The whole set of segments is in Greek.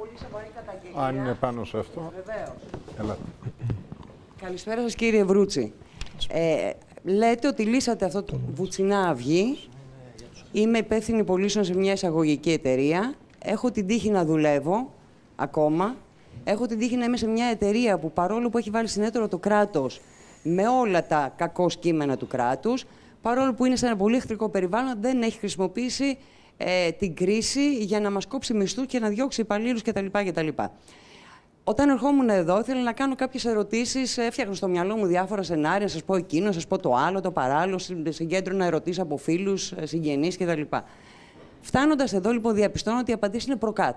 πολύ σοβαρή καταγγελία. Αν είναι πάνω σε αυτό. Βεβαίως. Έλα. Καλησπέρα σας, κύριε Βρούτσι. Λέτε ότι λύσατε αυτό το βουτσινά αυγή. Είμαι υπεύθυνη πωλήσεων σε μια εισαγωγική εταιρεία. Έχω την τύχη να δουλεύω ακόμα. Έχω την τύχη να είμαι σε μια εταιρεία που, παρόλο που έχει βάλει συνέτερο το κράτος με όλα τα κακό κείμενα του κράτους, παρόλο που είναι σε ένα πολύ εχθρικό περιβάλλον, δεν έχει χρησιμοποιήσει την κρίση για να μας κόψει μισθούς και να διώξει υπαλλήλους κτλ. Όταν ερχόμουν εδώ, ήθελα να κάνω κάποιες ερωτήσεις. Έφτιαχνα στο μυαλό μου διάφορα σενάρια, να σας πω εκείνο, να σας πω το άλλο, το παράλληλο, συγκέντρωνα ερωτήσεις από φίλους, συγγενείς κτλ. Φτάνοντας εδώ, λοιπόν, διαπιστώνω ότι οι απαντήσεις είναι προκάτ.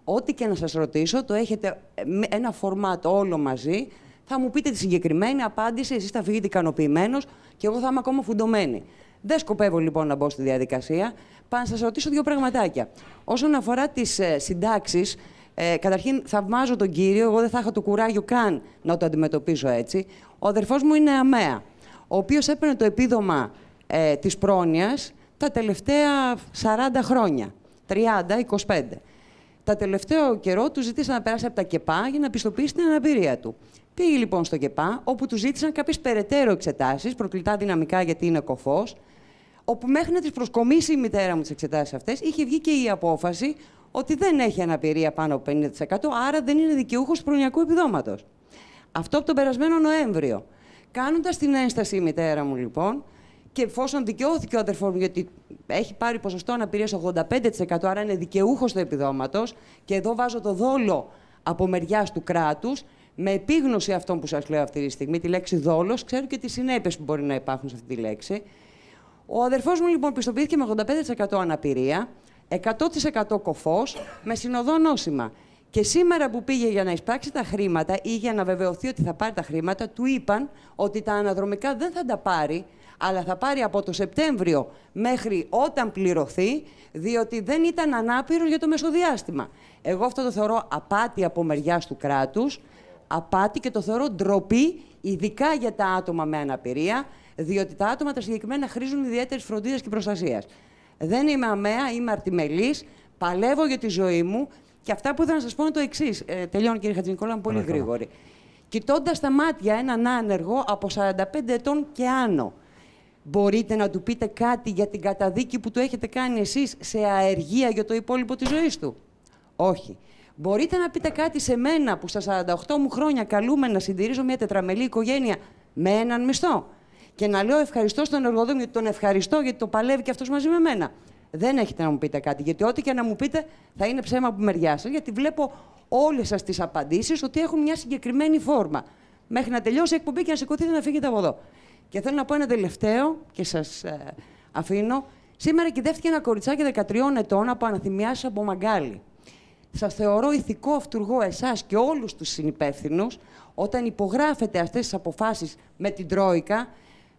Ό,τι και να σας ρωτήσω, το έχετε ένα φορμάτ όλο μαζί. Θα μου πείτε τη συγκεκριμένη απάντηση, εσείς θα φύγετε ικανοποιημένος και εγώ θα είμαι ακόμα φουντωμένη. Δεν σκοπεύω λοιπόν να μπω στη διαδικασία. Πάω να σας ρωτήσω δύο πραγματάκια. Όσον αφορά τις συντάξεις, καταρχήν θαυμάζω τον κύριο, εγώ δεν θα είχα το κουράγιο καν να το αντιμετωπίσω έτσι. Ο αδερφός μου είναι αμαία, ο οποίος έπαιρνε το επίδομα της πρόνοιας τα τελευταία 40 χρόνια, 30-25. Τα τελευταίο καιρό του ζήτησαν να περάσει από τα ΚΕΠΑ για να πιστοποιήσει την αναπηρία του. Πήγε λοιπόν στο ΚΕΠΑ, όπου του ζήτησαν κάποιες περαιτέρω εξετάσεις, προκλητά δυναμικά γιατί είναι κωφός, όπου μέχρι να τις προσκομίσει η μητέρα μου τις εξετάσεις αυτές, είχε βγει και η απόφαση ότι δεν έχει αναπηρία πάνω από 50%, άρα δεν είναι δικαιούχος προνοιακού επιδόματος. Αυτό από τον περασμένο Νοέμβριο. Κάνοντας την ένσταση η μητέρα μου λοιπόν, και εφόσον δικαιώθηκε ο αδερφός μου, γιατί έχει πάρει ποσοστό αναπηρίας 85%, άρα είναι δικαιούχος του επιδόματος, και εδώ βάζω το δόλο από μεριάς του κράτους, με επίγνωση αυτών που σας λέω αυτή τη στιγμή, τη λέξη δόλος, ξέρω και τις συνέπειες που μπορεί να υπάρχουν σε αυτή τη λέξη. Ο αδερφός μου λοιπόν πιστοποιήθηκε με 85% αναπηρία, 100% κωφός, με συνοδό νόσημα. Και σήμερα που πήγε για να εισπράξει τα χρήματα ή για να βεβαιωθεί ότι θα πάρει τα χρήματα, του είπαν ότι τα αναδρομικά δεν θα τα πάρει, αλλά θα πάρει από το Σεπτέμβριο μέχρι όταν πληρωθεί, διότι δεν ήταν ανάπηρος για το μεσοδιάστημα. Εγώ αυτό το θεωρώ απάτη από μεριάς του κράτους, απάτη, και το θεωρώ ντροπή, ειδικά για τα άτομα με αναπηρία, διότι τα άτομα τα συγκεκριμένα χρήζουν ιδιαίτερης φροντίδας και προστασίας. Δεν είμαι αμαία, είμαι αρτιμελής, παλεύω για τη ζωή μου, και αυτά που ήθελα να σας πω είναι το εξής. Τελειώνω, κύριε Χατζηνικόλα, είμαι πολύ γρήγορη. Κοιτώντας τα μάτια έναν άνεργο από 45 ετών και άνω, μπορείτε να του πείτε κάτι για την καταδίκη που του έχετε κάνει εσείς σε αεργία για το υπόλοιπο της ζωής του? Όχι. Μπορείτε να πείτε κάτι σε μένα που στα 48 μου χρόνια καλούμε να συντηρήσω μια τετραμελή οικογένεια με έναν μισθό και να λέω ευχαριστώ στον εργοδότη γιατί τον ευχαριστώ γιατί το παλεύει και αυτός μαζί με μένα? Δεν έχετε να μου πείτε κάτι, γιατί ό,τι και να μου πείτε θα είναι ψέμα από μεριά σας, γιατί βλέπω όλες σας τις απαντήσεις ότι έχουν μια συγκεκριμένη φόρμα. Μέχρι να τελειώσει η εκπομπή και να σηκωθείτε να φύγετε από εδώ. Και θέλω να πω ένα τελευταίο και σας αφήνω. Σήμερα κυδεύτηκε ένα κοριτσάκι 13 ετών από αναθυμιάσεις από Μαγκάλι. Σας θεωρώ ηθικό αυτουργό εσάς και όλους τους συνυπεύθυνους όταν υπογράφετε αυτές τις αποφάσεις με την Τρόικα,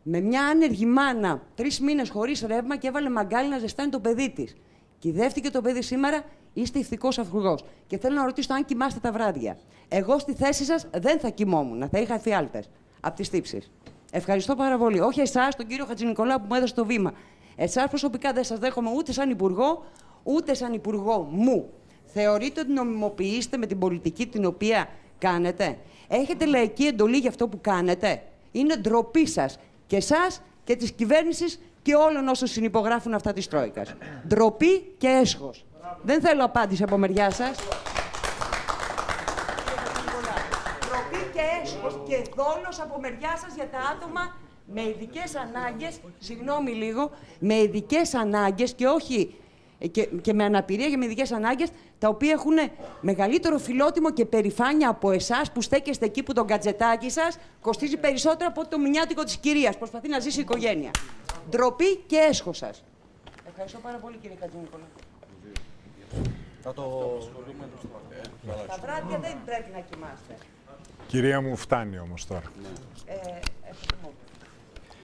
με μια άνεργη μάνα 3 μήνες χωρίς ρεύμα και έβαλε μαγκάλι να ζεστάνει το παιδί της. Κυδεύτηκε το παιδί σήμερα, είστε ηθικός αυτουργός. Και θέλω να ρωτήσω αν κοιμάστε τα βράδια. Εγώ στη θέση σας δεν θα κοιμόμουν, θα είχα εφιάλτες από τις τύψεις. Ευχαριστώ πάρα πολύ. Όχι εσάς, τον κύριο Χατζηνικολάου που μου έδωσε το βήμα. Εσάς προσωπικά δεν σας δέχομαι ούτε σαν υπουργό, ούτε σαν υπουργό μου. Θεωρείτε ότι νομιμοποιήσετε με την πολιτική την οποία κάνετε? Έχετε λαϊκή εντολή για αυτό που κάνετε? Είναι ντροπή σας. Και εσάς και της κυβέρνησης και όλων όσων συνυπογράφουν αυτά της Τρόικας. Ντροπή και έσχος. Δεν θέλω απάντηση από μεριά σας. Ντροπή και έσχος και δόλος από μεριά σας για τα άτομα με ειδικές ανάγκες, συγγνώμη λίγο, με ειδικές ανάγκες και όχι και με αναπηρία και με ειδικές ανάγκες, τα οποία έχουν μεγαλύτερο φιλότιμο και περηφάνεια από εσάς που στέκεστε εκεί που το γκατζετάκι σας κοστίζει περισσότερο από το μηνιάτικο της κυρίας. Προσπαθεί να ζήσει η οικογένεια. Ντροπή και έσχος σας. Ευχαριστώ πάρα πολύ, κύριε Χατζηνικολάου. Τα βράδια δεν πρέπει να κοιμάστε. Κυρία μου, φτάνει όμως τώρα.